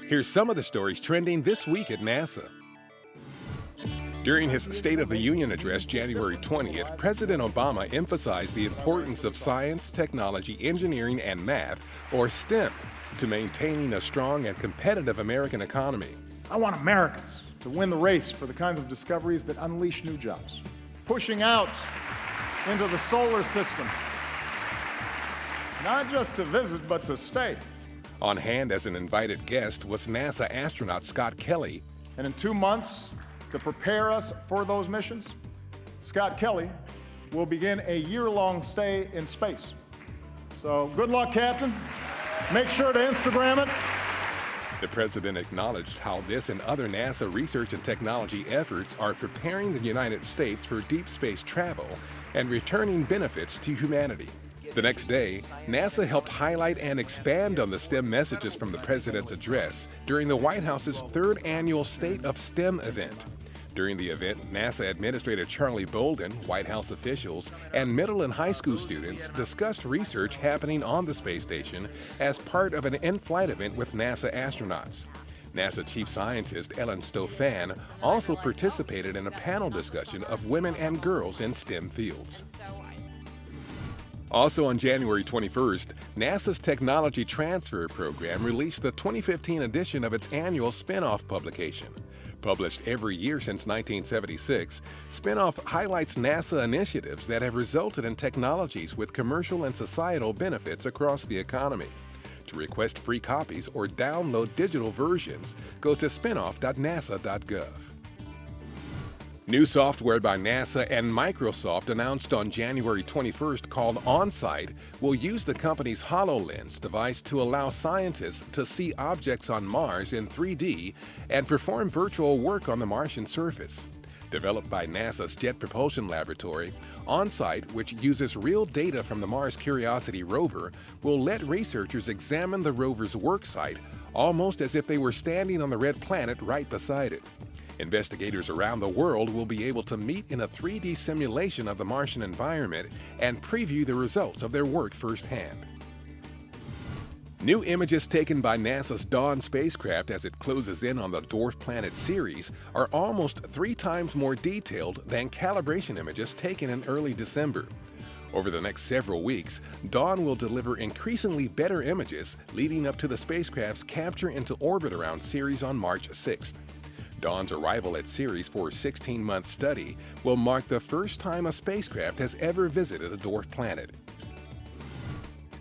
Here's some of the stories trending this week at NASA. During his State of the Union address January 20th, President Obama emphasized the importance of science, technology, engineering, and math, or STEM, to maintaining a strong and competitive American economy. I want Americans to win the race for the kinds of discoveries that unleash new jobs. Pushing out into the solar system, not just to visit, but to stay. On hand as an invited guest was NASA astronaut Scott Kelly. And in 2 months, to prepare us for those missions, Scott Kelly will begin a year-long stay in space. So good luck, Captain. Make sure to Instagram it. The president acknowledged how this and other NASA research and technology efforts are preparing the United States for deep space travel and returning benefits to humanity. The next day, NASA helped highlight and expand on the STEM messages from the president's address during the White House's third annual State of STEM event. During the event, NASA Administrator Charlie Bolden, White House officials, and middle and high school students discussed research happening on the space station as part of an in-flight event with NASA astronauts. NASA Chief Scientist Ellen Stofan also participated in a panel discussion of women and girls in STEM fields. Also on January 21st, NASA's Technology Transfer Program released the 2015 edition of its annual Spinoff publication. Published every year since 1976, Spinoff highlights NASA initiatives that have resulted in technologies with commercial and societal benefits across the economy. To request free copies or download digital versions, go to spinoff.nasa.gov. New software by NASA and Microsoft announced on January 21st called OnSight will use the company's HoloLens device to allow scientists to see objects on Mars in 3D and perform virtual work on the Martian surface. Developed by NASA's Jet Propulsion Laboratory, OnSight, which uses real data from the Mars Curiosity rover, will let researchers examine the rover's work site almost as if they were standing on the red planet right beside it. Investigators around the world will be able to meet in a 3D simulation of the Martian environment and preview the results of their work firsthand. New images taken by NASA's Dawn spacecraft as it closes in on the dwarf planet Ceres are almost 3 times more detailed than calibration images taken in early December. Over the next several weeks, Dawn will deliver increasingly better images leading up to the spacecraft's capture into orbit around Ceres on March 6th. Dawn's arrival at Ceres for a 16-month study will mark the first time a spacecraft has ever visited a dwarf planet.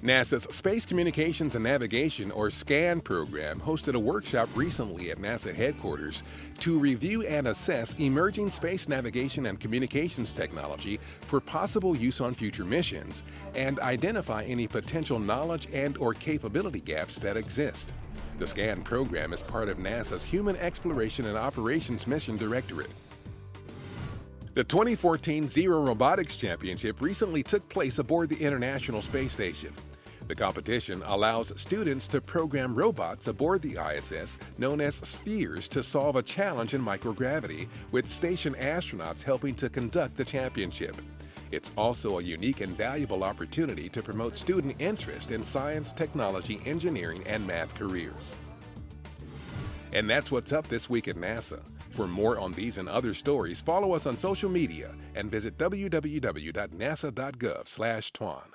NASA's Space Communications and Navigation, or SCAN program, hosted a workshop recently at NASA headquarters to review and assess emerging space navigation and communications technology for possible use on future missions and identify any potential knowledge and/or capability gaps that exist. The SCAN program is part of NASA's Human Exploration and Operations Mission Directorate. The 2014 Zero Robotics Championship recently took place aboard the International Space Station. The competition allows students to program robots aboard the ISS known as spheres to solve a challenge in microgravity, with station astronauts helping to conduct the championship. It's also a unique and valuable opportunity to promote student interest in science, technology, engineering, and math careers. And that's what's up this week at NASA. For more on these and other stories, follow us on social media and visit www.nasa.gov/twan.